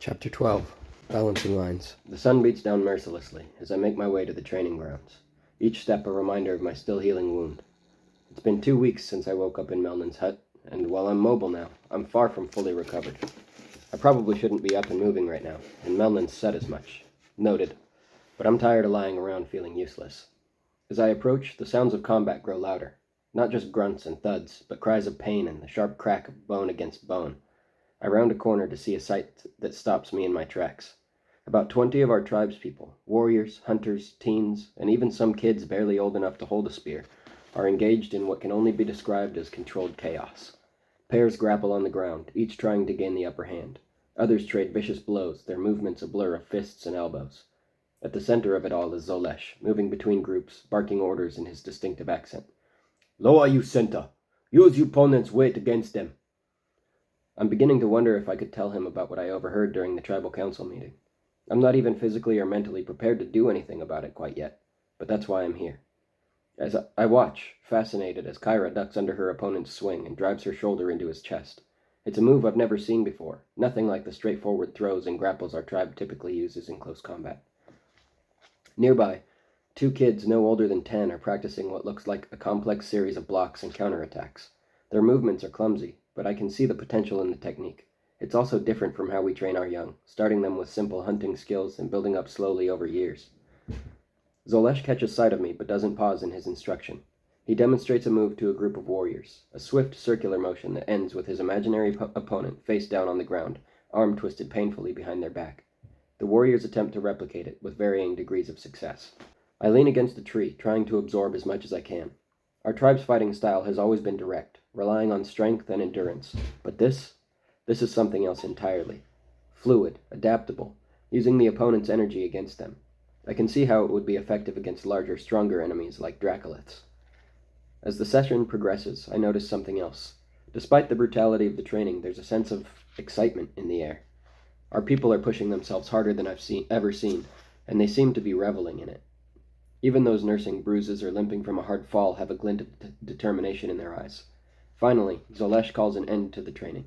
Chapter 12. Balancing Lines. The sun beats down mercilessly as I make my way to the training grounds, each step a reminder of my still healing wound. It's been 2 weeks since I woke up in Melnin's hut, and while I'm mobile now, I'm far from fully recovered. I probably shouldn't be up and moving right now, and Melnin said as much. Noted. But I'm tired of lying around feeling useless. As I approach, the sounds of combat grow louder. Not just grunts and thuds, but cries of pain and the sharp crack of bone against bone. I round a corner to see a sight that stops me in my tracks. About 20 of our tribespeople, warriors, hunters, teens, and even some kids barely old enough to hold a spear, are engaged in what can only be described as controlled chaos. Pairs grapple on the ground, each trying to gain the upper hand. Others trade vicious blows, their movements a blur of fists and elbows. At the center of it all is Zolesh, moving between groups, barking orders in his distinctive accent. "Lower you center! Use your opponent's weight against them!" I'm beginning to wonder if I could tell him about what I overheard during the tribal council meeting. I'm not even physically or mentally prepared to do anything about it quite yet, but that's why I'm here. As I watch, fascinated, as Kyra ducks under her opponent's swing and drives her shoulder into his chest. It's a move I've never seen before, nothing like the straightforward throws and grapples our tribe typically uses in close combat. Nearby, 2 kids no older than 10 are practicing what looks like a complex series of blocks and counterattacks. Their movements are clumsy, but I can see the potential in the technique. It's also different from how we train our young, starting them with simple hunting skills and building up slowly over years. Zolesh catches sight of me, but doesn't pause in his instruction. He demonstrates a move to a group of warriors, a swift circular motion that ends with his imaginary opponent face down on the ground, arm twisted painfully behind their back. The warriors attempt to replicate it, with varying degrees of success. I lean against a tree, trying to absorb as much as I can. Our tribe's fighting style has always been direct, relying on strength and endurance, but this is something else entirely. Fluid, adaptable, using the opponent's energy against them. I can see how it would be effective against larger, stronger enemies like Dracoliths. As the session progresses, I notice something else. Despite the brutality of the training, there's a sense of excitement in the air. Our people are pushing themselves harder than I've ever seen, and they seem to be reveling in it. Even those nursing bruises or limping from a hard fall have a glint of determination in their eyes. Finally, Zolesh calls an end to the training.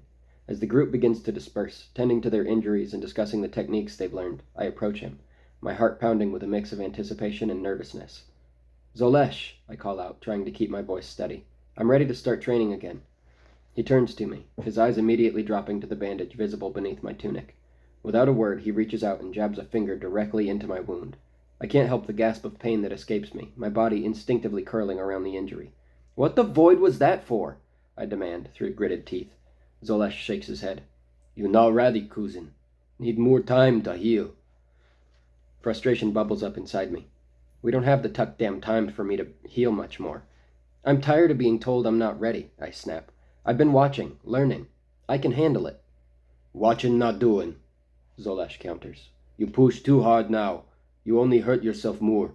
As the group begins to disperse, tending to their injuries and discussing the techniques they've learned, I approach him, my heart pounding with a mix of anticipation and nervousness. "Zolesh," I call out, trying to keep my voice steady. "I'm ready to start training again." He turns to me, his eyes immediately dropping to the bandage visible beneath my tunic. Without a word, he reaches out and jabs a finger directly into my wound. I can't help the gasp of pain that escapes me, my body instinctively curling around the injury. "What the void was that for?" I demand, through gritted teeth. Zolesh shakes his head. "You not ready, cousin. Need more time to heal." Frustration bubbles up inside me. We don't have the tuck damn time for me to heal much more. "I'm tired of being told I'm not ready," I snap. "I've been watching, learning. I can handle it." "Watching not doing," Zolesh counters. "You push too hard now. You only hurt yourself more."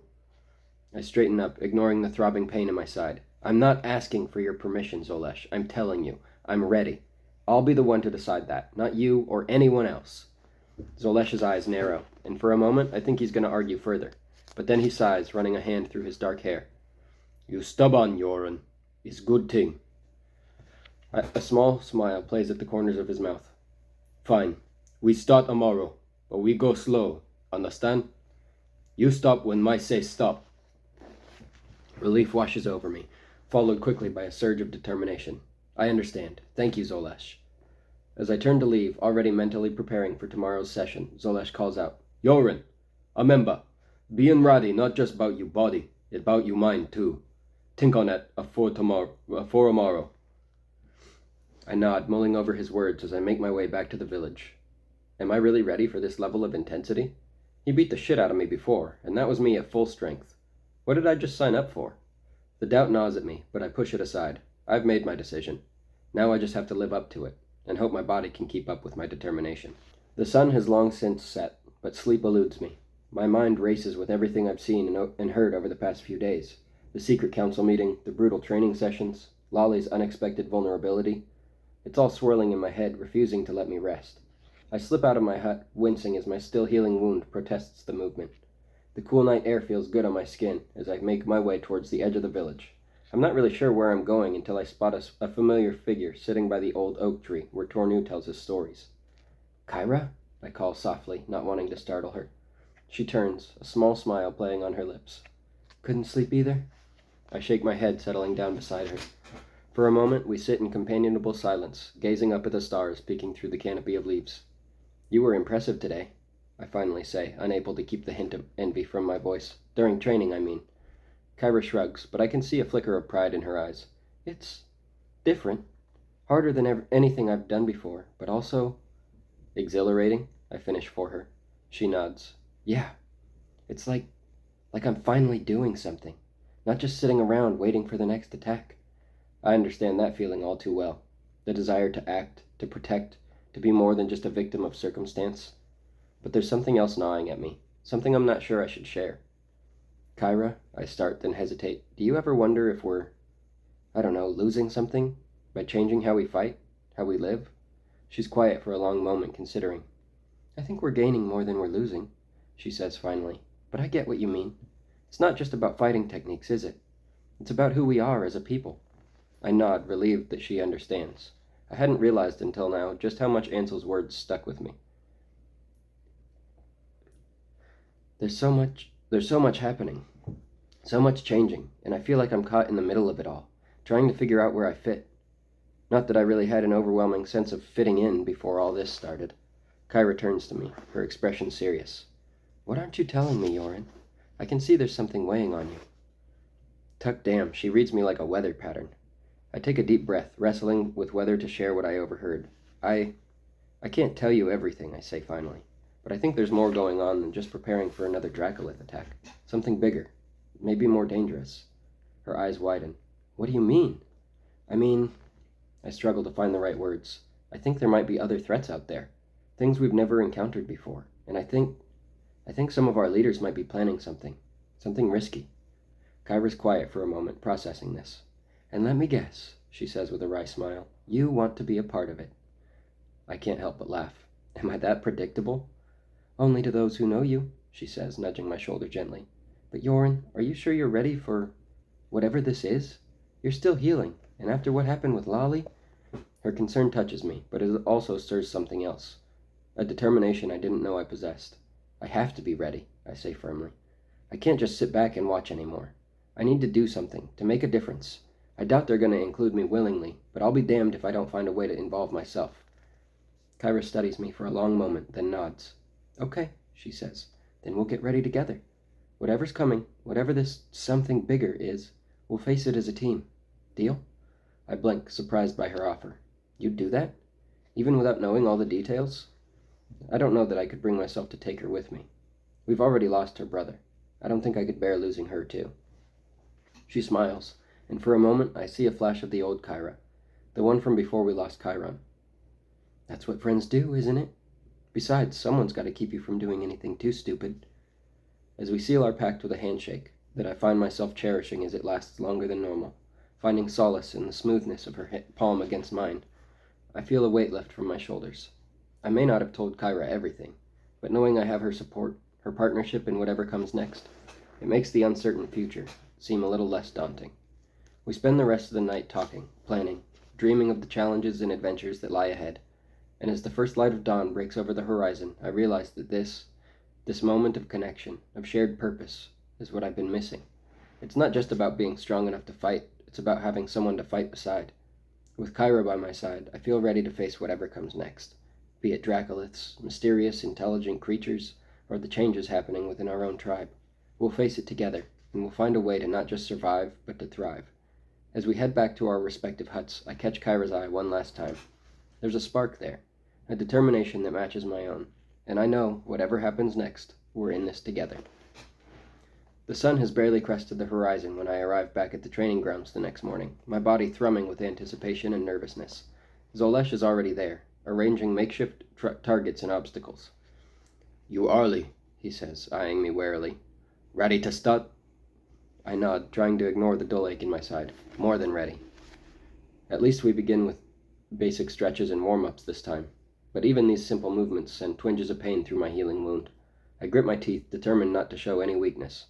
I straighten up, ignoring the throbbing pain in my side. "I'm not asking for your permission, Zolesh. I'm telling you. I'm ready. I'll be the one to decide that, not you or anyone else." Zolesh's eyes narrow, and for a moment I think he's going to argue further. But then he sighs, running a hand through his dark hair. "You stubborn, Yoren. It's good thing." A small smile plays at the corners of his mouth. "Fine. We start tomorrow, but we go slow. Understand? You stop when my say stop." Relief washes over me, followed quickly by a surge of determination. "I understand. Thank you, Zolesh." As I turn to leave, already mentally preparing for tomorrow's session, Zolesh calls out, "Yoren, remember, being ready not just about your body, it's about your mind too. Think on that for tomorrow." I nod, mulling over his words as I make my way back to the village. Am I really ready for this level of intensity? He beat the shit out of me before, and that was me at full strength. What did I just sign up for? The doubt gnaws at me, but I push it aside. I've made my decision. Now I just have to live up to it, and hope my body can keep up with my determination. The sun has long since set, but sleep eludes me. My mind races with everything I've seen and heard over the past few days. The secret council meeting, the brutal training sessions, Lolly's unexpected vulnerability. It's all swirling in my head, refusing to let me rest. I slip out of my hut, wincing as my still healing wound protests the movement. The cool night air feels good on my skin as I make my way towards the edge of the village. I'm not really sure where I'm going until I spot a familiar figure sitting by the old oak tree where Tornu tells his stories. "Kyra?" I call softly, not wanting to startle her. She turns, a small smile playing on her lips. Couldn't sleep either? I shake my head, settling down beside her. For a moment, we sit in companionable silence, gazing up at the stars peeking through the canopy of leaves. You were impressive today, I finally say, unable to keep the hint of envy from my voice. During training, I mean. Kyra shrugs, but I can see a flicker of pride in her eyes. It's different. Harder than anything I've done before, but also exhilarating, I finish for her. She nods. Yeah, it's like I'm finally doing something, not just sitting around waiting for the next attack. I understand that feeling all too well. The desire to act, to protect, to be more than just a victim of circumstance. But there's something else gnawing at me, something I'm not sure I should share. Kyra, I start, then hesitate. Do you ever wonder if we're, losing something by changing how we fight, how we live? She's quiet for a long moment, considering. I think we're gaining more than we're losing, she says finally. But I get what you mean. It's not just about fighting techniques, is it? It's about who we are as a people. I nod, relieved that she understands. I hadn't realized until now just how much Ansel's words stuck with me. There's so much happening, so much changing, and I feel like I'm caught in the middle of it all, trying to figure out where I fit. Not that I really had an overwhelming sense of fitting in before all this started. Kyra turns to me, her expression serious. What aren't you telling me, Yoren? I can see there's something weighing on you. Tuck damn, she reads me like a weather pattern. I take a deep breath, wrestling with whether to share what I overheard. I can't tell you everything, I say finally, but I think there's more going on than just preparing for another Dracolith attack. Something bigger, maybe more dangerous. Her eyes widen. What do you mean? I struggle to find the right words. I think there might be other threats out there, things we've never encountered before, and I think some of our leaders might be planning something risky. Kyra's quiet for a moment, processing this. And let me guess, she says with a wry smile, you want to be a part of it. I can't help but laugh. Am I that predictable? Only to those who know you, she says, nudging my shoulder gently. But Yoren, are you sure you're ready for whatever this is? You're still healing, and after what happened with Lolly? Her concern touches me, but it also stirs something else. A determination I didn't know I possessed. I have to be ready, I say firmly. I can't just sit back and watch anymore. I need to do something, to make a difference. I doubt they're going to include me willingly, but I'll be damned if I don't find a way to involve myself. Kyra studies me for a long moment, then nods. Okay, she says. Then we'll get ready together. Whatever's coming, whatever this something bigger is, we'll face it as a team. Deal? I blink, surprised by her offer. You'd do that? Even without knowing all the details? I don't know that I could bring myself to take her with me. We've already lost her brother. I don't think I could bear losing her too. She smiles, and for a moment I see a flash of the old Kyra, the one from before we lost Chiron. That's what friends do, isn't it? Besides, someone's got to keep you from doing anything too stupid. As we seal our pact with a handshake that I find myself cherishing as it lasts longer than normal, finding solace in the smoothness of her palm against mine, I feel a weight lift from my shoulders. I may not have told Kyra everything, but knowing I have her support, her partnership in whatever comes next, it makes the uncertain future seem a little less daunting. We spend the rest of the night talking, planning, dreaming of the challenges and adventures that lie ahead, and as the first light of dawn breaks over the horizon, I realize that this moment of connection, of shared purpose, is what I've been missing. It's not just about being strong enough to fight, it's about having someone to fight beside. With Kyra by my side, I feel ready to face whatever comes next, be it Dracoliths, mysterious, intelligent creatures, or the changes happening within our own tribe. We'll face it together, and we'll find a way to not just survive, but to thrive. As we head back to our respective huts, I catch Kyra's eye one last time. There's a spark there, a determination that matches my own, and I know, whatever happens next, we're in this together. The sun has barely crested the horizon when I arrive back at the training grounds the next morning, my body thrumming with anticipation and nervousness. Zolesh is already there, arranging makeshift targets and obstacles. You early, he says, eyeing me warily. Ready to start? I nod, trying to ignore the dull ache in my side. More than ready. At least we begin with basic stretches and warm-ups this time, but even these simple movements send twinges of pain through my healing wound. I grit my teeth, determined not to show any weakness.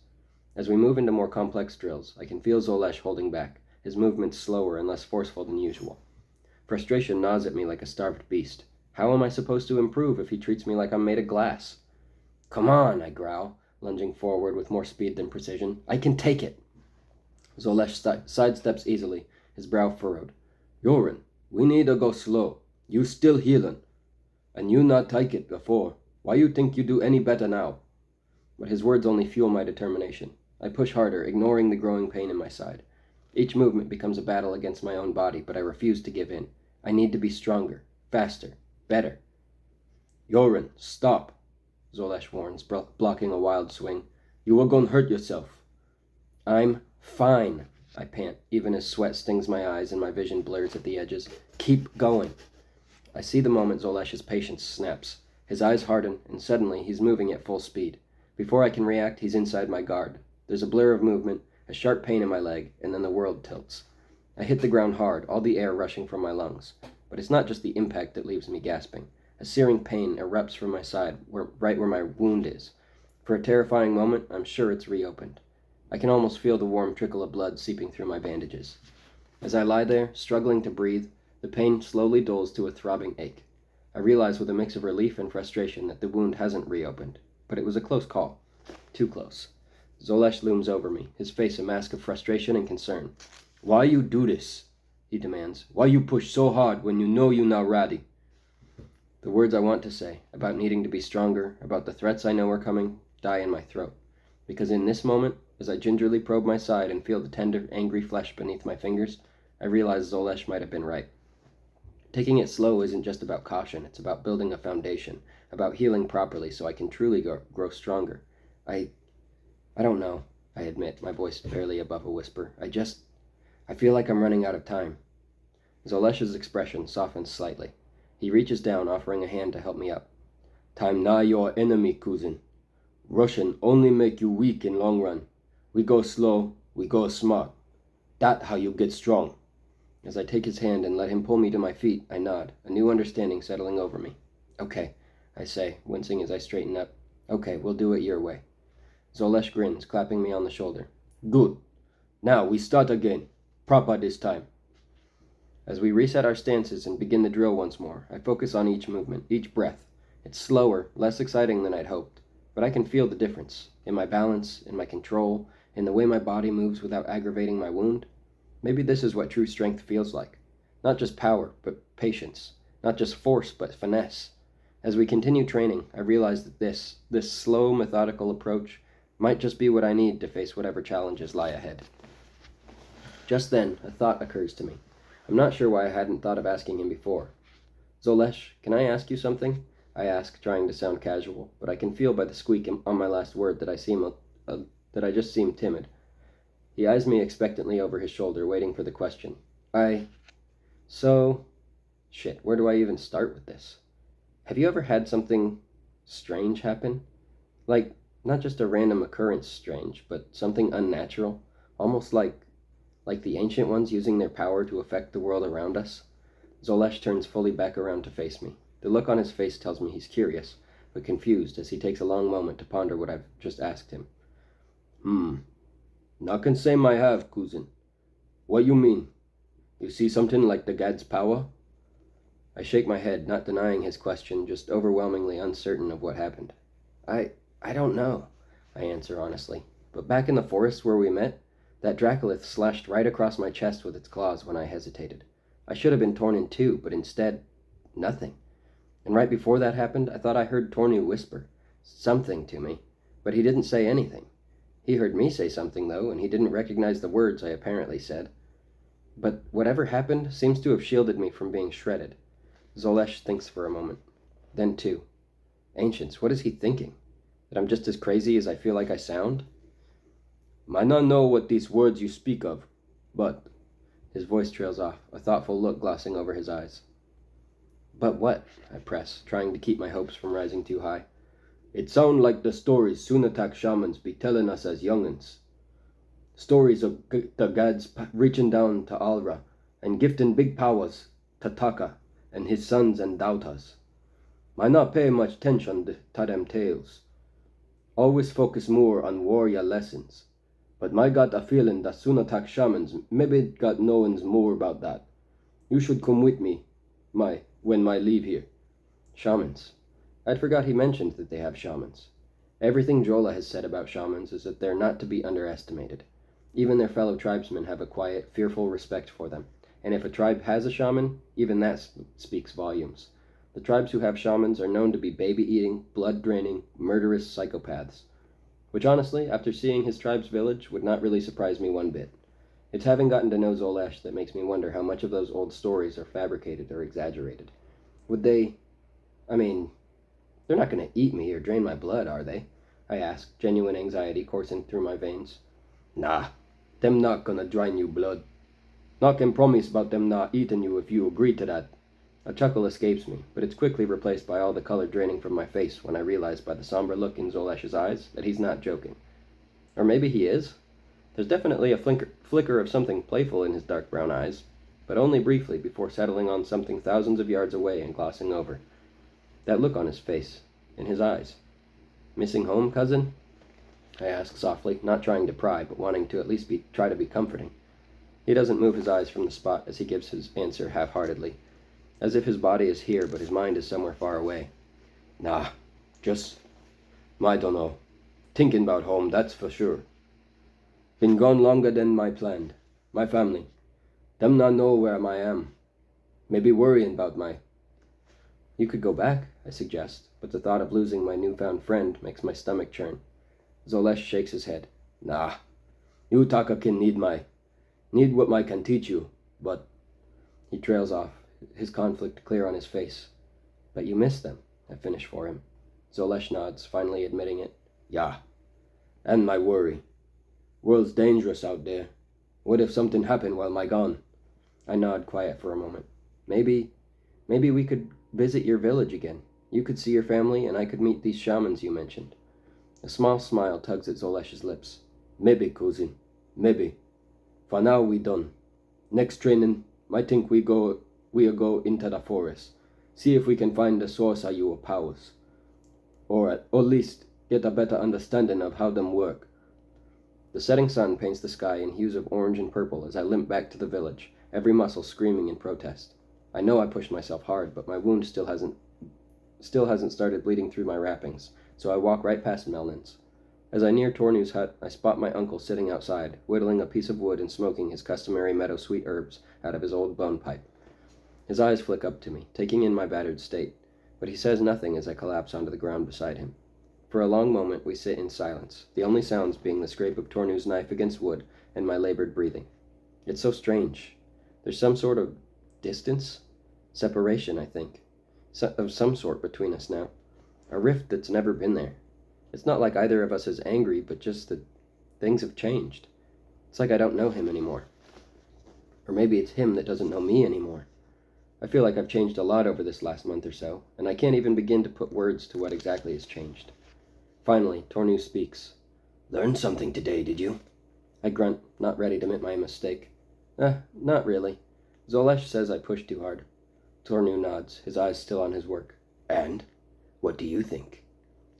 As we move into more complex drills, I can feel Zolesh holding back, his movements slower and less forceful than usual. Frustration gnaws at me like a starved beast. How am I supposed to improve if he treats me like I'm made of glass? Come on, I growl, lunging forward with more speed than precision. I can take it. Zolesh sidesteps easily, his brow furrowed. Yorin, we need to go slow. You still healin'. And you not take it before. Why you think you do any better now? But his words only fuel my determination. I push harder, ignoring the growing pain in my side. Each movement becomes a battle against my own body, but I refuse to give in. I need to be stronger, faster, better. Yorin, stop, Zolesh warns, blocking a wild swing. You are gonna hurt yourself. I'm fine, I pant, even as sweat stings my eyes and my vision blurs at the edges. Keep going. I see the moment Zolesh's patience snaps. His eyes harden, and suddenly he's moving at full speed. Before I can react, he's inside my guard. There's a blur of movement, a sharp pain in my leg, and then the world tilts. I hit the ground hard, all the air rushing from my lungs. But it's not just the impact that leaves me gasping. A searing pain erupts from my side, right where my wound is. For a terrifying moment, I'm sure it's reopened. I can almost feel the warm trickle of blood seeping through my bandages. As I lie there, struggling to breathe, the pain slowly dulls to a throbbing ache. I realize with a mix of relief and frustration that the wound hasn't reopened, but it was a close call. Too close. Zolesh looms over me, his face a mask of frustration and concern. Why you do this? He demands. Why you push so hard when you know you not ready? The words I want to say, about needing to be stronger, about the threats I know are coming, die in my throat. Because in this moment, as I gingerly probe my side and feel the tender, angry flesh beneath my fingers, I realize Zolesh might have been right. Taking it slow isn't just about caution, it's about building a foundation, about healing properly so I can truly grow stronger. I don't know, I admit, my voice barely above a whisper. I feel like I'm running out of time. Zolesh's expression softens slightly. He reaches down, offering a hand to help me up. Time not your enemy, cousin. Russian only make you weak in long run. We go slow, we go smart. That how you get strong. As I take his hand and let him pull me to my feet, I nod, a new understanding settling over me. Okay, I say, wincing as I straighten up. Okay, we'll do it your way. Zolesh grins, clapping me on the shoulder. Good. Now we start again. Proper this time. As we reset our stances and begin the drill once more, I focus on each movement, each breath. It's slower, less exciting than I'd hoped, but I can feel the difference, in my balance, in my control, in the way my body moves without aggravating my wound. Maybe this is what true strength feels like. Not just power, but patience. Not just force, but finesse. As we continue training, I realize that this slow, methodical approach might just be what I need to face whatever challenges lie ahead. Just then, a thought occurs to me. I'm not sure why I hadn't thought of asking him before. Zolesh, can I ask you something? I ask, trying to sound casual, but I can feel by the squeak on my last word that I just seem timid. He eyes me expectantly over his shoulder, waiting for the question. Shit, where do I even start with this? Have you ever had something strange happen? Like, not just a random occurrence strange, but something unnatural? Almost like the ancient ones using their power to affect the world around us? Zolesh turns fully back around to face me. The look on his face tells me he's curious, but confused as he takes a long moment to ponder what I've just asked him. Not can say I have, cousin. What you mean? You see something like the Gad's power? I shake my head, not denying his question, just overwhelmingly uncertain of what happened. I don't know, I answer honestly. But back in the forest where we met, that Dracolith slashed right across my chest with its claws when I hesitated. I should have been torn in two, but instead, nothing. And right before that happened, I thought I heard Tornu whisper something to me, but he didn't say anything. He heard me say something, though, and he didn't recognize the words I apparently said. But whatever happened seems to have shielded me from being shredded. Zolesh thinks for a moment. Then two. Ancients, what is he thinking? That I'm just as crazy as I feel like I sound? Might not know what these words you speak of, but... His voice trails off, a thoughtful look glossing over his eyes. But what? I press, trying to keep my hopes from rising too high. It sound like the stories Sunatak shamans be telling us as young'uns. Stories of the gods reaching down to Alra and gifting big powers to Taka and his sons and daughtas. Might not pay much attention to them tales. Always focus more on warrior lessons. But my got a feeling that Sunatak shamans maybe got knowings more about that. You should come with me, when I leave here. Shamans. I'd forgot he mentioned that they have shamans. Everything Jola has said about shamans is that they're not to be underestimated. Even their fellow tribesmen have a quiet, fearful respect for them, and if a tribe has a shaman, even that speaks volumes. The tribes who have shamans are known to be baby-eating, blood-draining, murderous psychopaths, which honestly, after seeing his tribe's village, would not really surprise me one bit. It's having gotten to know Zolesh that makes me wonder how much of those old stories are fabricated or exaggerated. Would they... I mean, they're not going to eat me or drain my blood, are they? I asked, genuine anxiety coursing through my veins. Nah, them not gonna drain you blood. Not can promise about them not eating you if you agree to that. A chuckle escapes me, but it's quickly replaced by all the color draining from my face when I realize by the somber look in Zolesh's eyes that he's not joking. Or maybe he is. There's definitely a flicker of something playful in his dark brown eyes, but only briefly before settling on something thousands of yards away and glossing over. That look on his face, in his eyes. Missing home, cousin? I ask softly, not trying to pry, but wanting to at least try to be comforting. He doesn't move his eyes from the spot as he gives his answer half-heartedly, as if his body is here but his mind is somewhere far away. Nah, just, I dunno. Thinking about home, that's for sure. Been gone longer than I planned. My family. Them not know where I am. Maybe worrying about my... You could go back, I suggest, but the thought of losing my newfound friend makes my stomach churn. Zolesh shakes his head. Nah, you Taka can need what I can teach you, but... He trails off, his conflict clear on his face. But you miss them, I finish for him. Zolesh nods, finally admitting it. Yeah, and my worry. World's dangerous out there. What if something happened while I gone? I nod quiet for a moment. Maybe we could visit your village again. You could see your family, and I could meet these shamans you mentioned. A small smile tugs at Zolesh's lips. Maybe, cousin. Maybe. For now, we done. Next training, I think we go into the forest. See if we can find the source of your powers. Or at least get a better understanding of how them work. The setting sun paints the sky in hues of orange and purple as I limp back to the village, every muscle screaming in protest. I know I pushed myself hard, but my wound still hasn't started bleeding through my wrappings, so I walk right past Melnin's. As I near Tornu's hut, I spot my uncle sitting outside, whittling a piece of wood and smoking his customary meadow sweet herbs out of his old bone pipe. His eyes flick up to me, taking in my battered state, but he says nothing as I collapse onto the ground beside him. For a long moment we sit in silence, the only sounds being the scrape of Tornu's knife against wood and my labored breathing. It's so strange. There's some sort of distance? Separation, I think. Of some sort between us now. A rift that's never been there. It's not like either of us is angry, but just that things have changed. It's like I don't know him anymore. Or maybe it's him that doesn't know me anymore. I feel like I've changed a lot over this last month or so, and I can't even begin to put words to what exactly has changed. Finally, Tornu speaks. Learned something today, did you? I grunt, not ready to admit my mistake. Not really. Zolesh says I pushed too hard. Tornu nods, his eyes still on his work. And? What do you think?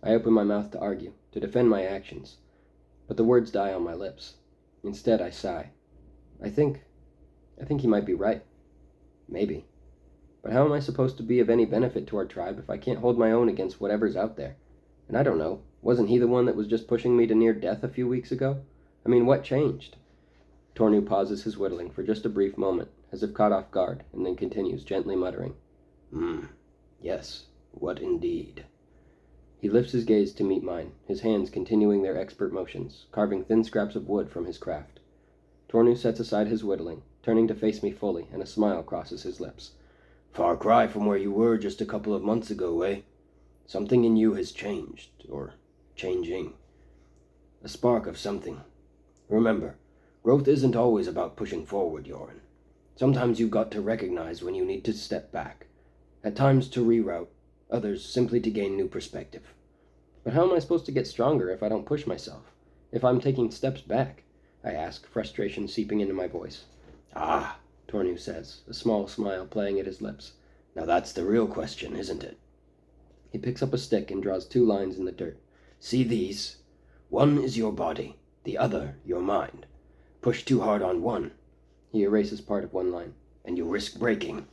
I open my mouth to argue, to defend my actions, but the words die on my lips. Instead, I sigh. I think he might be right. Maybe. But how am I supposed to be of any benefit to our tribe if I can't hold my own against whatever's out there? And I don't know, wasn't he the one that was just pushing me to near death a few weeks ago? I mean, what changed? Tornu pauses his whittling for just a brief moment, as if caught off guard, and then continues, gently muttering. Yes, what indeed? He lifts his gaze to meet mine, his hands continuing their expert motions, carving thin scraps of wood from his craft. Tornu sets aside his whittling, turning to face me fully, and a smile crosses his lips. Far cry from where you were just a couple of months ago, eh? Something in you has changed, or changing. A spark of something. Remember, growth isn't always about pushing forward, Yoren. Sometimes you've got to recognize when you need to step back. At times to reroute, others simply to gain new perspective. But how am I supposed to get stronger if I don't push myself? If I'm taking steps back? I ask, frustration seeping into my voice. Ah, Tornu says, a small smile playing at his lips. Now that's the real question, isn't it? He picks up a stick and draws 2 lines in the dirt. See these? One is your body, the other your mind. Push too hard on one. He erases part of one line. And you risk breaking.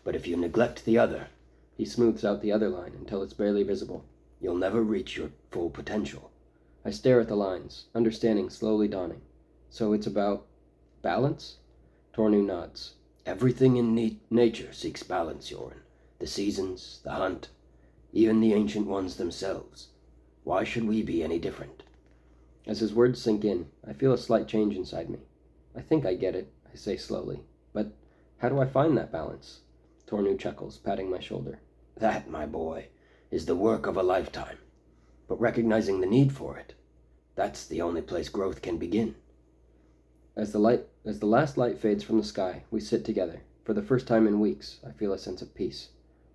But if you neglect the other, He smooths out the other line until it's barely visible. You'll never reach your full potential. I stare at the lines, understanding slowly dawning. So it's about balance? Tornu nods. Everything in nature seeks balance, Yoren. The seasons, the hunt, even the ancient ones themselves. Why should we be any different? As his words sink in, I feel a slight change inside me. I think I get it, I say slowly. But how do I find that balance? Tornu chuckles, patting my shoulder. That, my boy, is the work of a lifetime. But recognizing the need for it, that's the only place growth can begin. As the last light fades from the sky, we sit together. For the first time in weeks, I feel a sense of peace.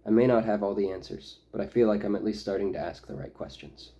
I may not have all the answers, but I feel like I'm at least starting to ask the right questions.